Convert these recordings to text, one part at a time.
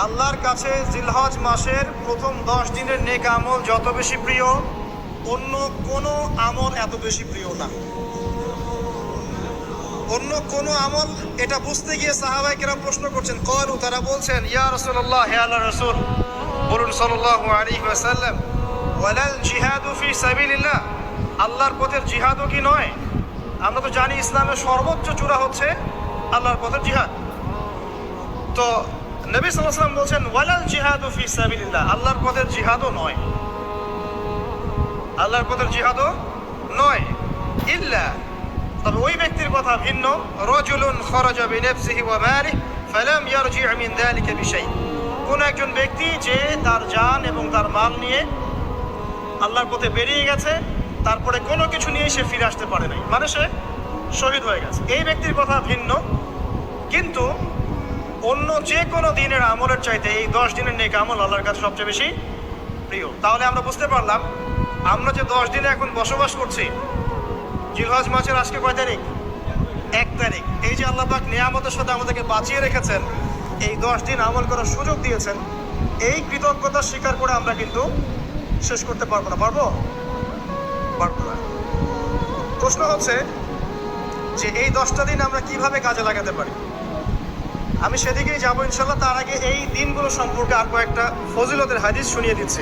আল্লাহর কাছে জিলহজ মাসের প্রথম 10 দিনের নেক আমল যত বেশি প্রিয়, অন্য কোনো আমল এত বেশি প্রিয় না। অন্য কোনো আমল, এটা বুঝতে গিয়ে সাহাবায়ে কেরাম প্রশ্ন করছেন, ক্বালু, তারা বলছেন, ইয়া রাসূলুল্লাহ, হে আল্লাহর রাসূল, বলুন সাল্লাল্লাহু আলাইহি ওয়াসাল্লাম, ওয়ালাল জিহাদু ফি সাবিলিল্লাহ, আল্লাহর পথের জিহাদও কি নয়? আমরা তো জানি ইসলামের সর্বোচ্চ চূড়া হচ্ছে আল্লাহর পথের জিহাদ। তো নবী সাল্লাল্লাহু আলাইহি ওয়াসাল্লাম বলছেন, ওয়ালাল জিহাদু ফি সাবিলিল্লাহ, আল্লাহর পথের জিহাদও নয়, আল্লাহর পথের জিহাদও নয়, ইল্লা, তবে ওই ব্যক্তির কথা ভিন্ন, রাজুলুন খারাজা বিনাফসিহি ওয়া মালিহি ফালাম ইয়ারজি' মিন যালিকা বিশাই, কোন একজন ব্যক্তি যে তার জান এবং তার মাল নিয়ে আল্লাহর পথে বেরিয়ে গেছে, তারপরে কোনো কিছু নিয়ে সে ফিরে আসতে পারে নাই, মানে সে শহীদ হয়ে গেছে, এই ব্যক্তির কথা ভিন্ন। কিন্তু অন্য যে কোনো দিনের আমলের চাইতে এই 10 দিনের নেক আমল আল্লাহর কাছে সবচেয়ে বেশি প্রিয়। তাহলে আমরা বুঝতে পারলাম, আমরা যে 10 দিনে এখন বসবাস করছি, জিলহজ মাসের আজকে কয় তারিখ? 1 তারিখ। এই যে আল্লাহ পাক নিয়ামতের সাথে আমাদেরকে বাঁচিয়ে রেখেছেন, এই 10 দিন আমল করার সুযোগ দিয়েছেন, এই কৃতজ্ঞতা স্বীকার করে আমরা কিন্তু শেষ করতে পারবো না। পারবো না। প্রশ্ন হচ্ছে যে এই 10টা দিন আমরা কিভাবে কাজে লাগাতে পারি। আমি সেদিকেই যাবো ইনশাল্লাহ। তার আগে এই দিনগুলো সম্পর্কে আর কয়েকটা ফজিলতের হাদিস শুনিয়ে দিচ্ছি।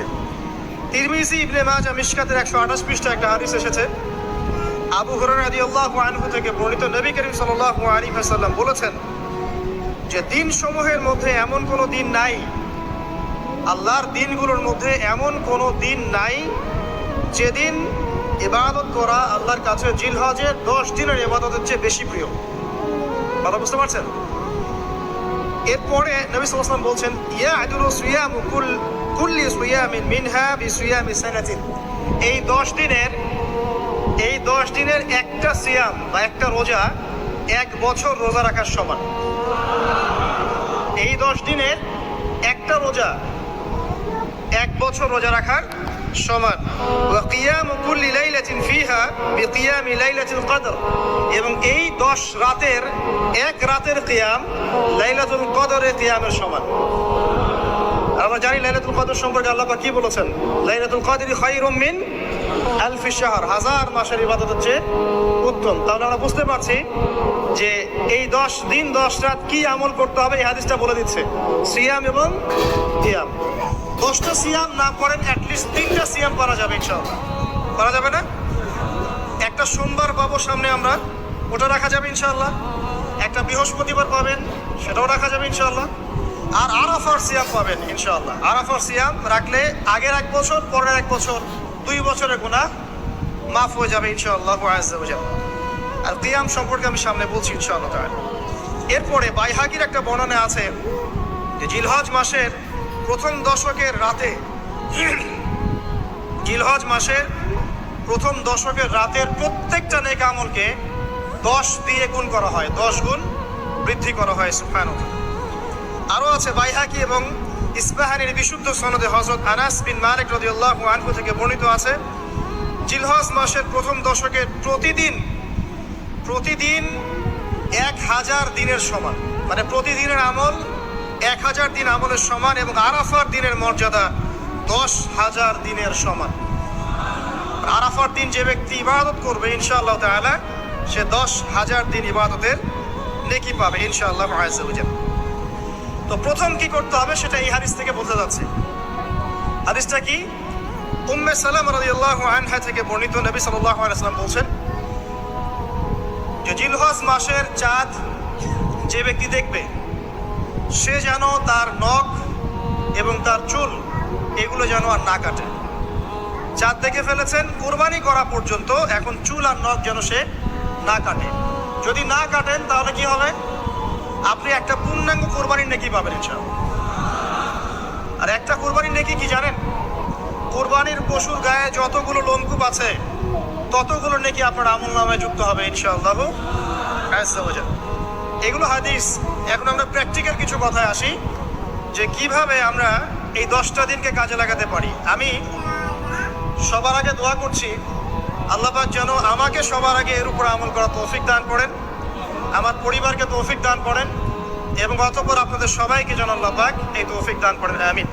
তিরমিজি, ইবনে মাজাহ, মিশকাতের 128 পৃষ্ঠা একটা হাদিস এসেছে। আবু হুরায়রা রাদিয়াল্লাহু আনহু থেকে বর্ণিত, নবী করিম সাল্লাল্লাহু আলাইহি ওয়াসাল্লাম বলেছেন যে দিনসমূহের মধ্যে এমন কোনো দিন নাই, আল্লাহর দিনগুলোর মধ্যে এমন কোনো দিন নাই যেদিন ইবাদত করা আল্লাহর কাছে জিলহজের 10 দিনের ইবাদতের চেয়ে বেশি প্রিয়। কথা বুঝতে পারছেন? এরপরে নবী সাল্লাল্লাহু আলাইহি ওয়াসাল্লাম বলছেন, ইয়াদুলু সিয়ামু কুল্লি সিয়ামিন মিনহা বিসিয়ামি সানাতিন, এই 10 দিনের একটা সিয়াম বা একটা রোজা 1 বছর রোজা রাখার সমান। এই 10 দিনের একটা রোজা 1 বছর রোজা রাখার সমান। ওয়া কিয়ামু কুল্লি লাইলাতিন ফিহা বিকিয়ামি লাইলাতুল কদর, এবং এই 10 রাতের এক রাতের কিয়াম লাইলাতুল কদরের কিয়ামের সমান। আমরা জানি লাইলাতুল কদর সম্পর্কে আল্লাহ পাক কি বলেছেন, লাইলাতুল কদরি খায়রুম মিন আলফি শাহর, 1000 মাসের ইবাদতের চেয়ে উত্তম। তাহলে আমরা বুঝতে পারছি যে এই 10 দিন 10 রাত কি আমল করতে হবে, এই হাদিসটা বলে দিচ্ছে, সিয়াম এবং কিয়াম। 10টা সিয়াম না করেন, অ্যাটলিস্ট 3টা সিয়াম করা যাবে ইনশাআল্লাহ। করা যাবে না? একটা সোমবার পাবো সামনে আমরা, ওটা রাখা যাবে ইনশাআল্লাহ। একটা বৃহস্পতিবার পাবেন, সেটাও রাখা যাবে ইনশাআল্লাহ। আর আরাফার সিয়াম পাবেন ইনশাআল্লাহ। আরাফার সিয়াম রাখলে আগের 1 বছর, পরের 1 বছর, 2 বছরের গুনাহ মাফ হয়ে যাবে ইনশাআল্লাহ আযজা ওয়া জাল্লা। আর কিয়াম সম্পর্কে আমি সামনে বলছি ইনশাআল্লাহ তাআলা। এরপরে বাইহাকির একটা বর্ণনা আছে যে জিলহজ মাসের প্রথম দশকের রাতে, জিলহজ মাসের প্রথম দশকের রাতের প্রত্যেকটা নেক আমলকে 10 দিয়ে গুণ করা হয়, 10 গুণ বৃদ্ধি করা হয়। সুবহানাল্লাহ। আরও আছে বাইহাকি এবং ইসবাহানির বিশুদ্ধ সনদে হযরত আনাস বিন মালিক রাদিয়াল্লাহু আনহু থেকে বর্ণিত আছে, জিলহজ মাসের প্রথম দশকের প্রতিদিন 1000 দিনের সমান, মানে প্রতিদিনের আমল 1000 দিন আমলের সমান, এবং আরাফার দিনের মর্যাদা 10,000 দিনের সমান। আরাফার দিন যে ব্যক্তি ইবাদত করবে ইনশাআল্লাহ তাআলা, সে 10,000 দিন ইবাদতের নেকি পাবে ইনশাআল্লাহ আযজা ওয়া জাল্লা। তো প্রথম কি করতে হবে সেটা এই হাদিস থেকে বোঝা যাচ্ছে। হাদিসটা কি? উম্মে সালামা রাদিয়াল্লাহু আনহা থেকে বর্ণিত, নবী সাল্লাল্লাহু আলাইহি ওয়াসাল্লাম বলছেন যে জিলহজ মাসের চাঁদ যে ব্যক্তি দেখবে, সে যেন তার নখ এবং তার চুল এগুলো যেন আর না কাটে। চাঁদ দেখে ফেলেছেন, কুরবানি করা পর্যন্ত এখন চুল আর নখ যেন সে না কাটে। যদি না কাটেন তাহলে কি হবে? আপনি একটা পূর্ণাঙ্গ কোরবানির নেকি পাবেন ইনশাআল্লাহ। আর একটা কোরবানির নেকি কি জানেন? কোরবানির পশুর গায়ে যতগুলো লোমকূপ আছে ততগুলো নেকি আপনার আমলনামায় যুক্ত হবে ইনশাআল্লাহ আযজা ওয়া জাল্লা। এগুলো হাদিস। এখন আমরা প্র্যাকটিক্যাল কিছু কথায় আসি যে কিভাবে আমরা এই 10টা দিনকে কাজে লাগাতে পারি। আমি সবার আগে দোয়া করছি, আল্লাহ পাক যেন আমাকে সবার আগে এর উপর আমল করার তৌফিক দান করেন, আমার পরিবারকে তৌফিক দান করেন, এবং অতঃপর আপনাদের সবাইকে যেন আল্লাহ পাক এই তৌফিক দান করেন, আমিন।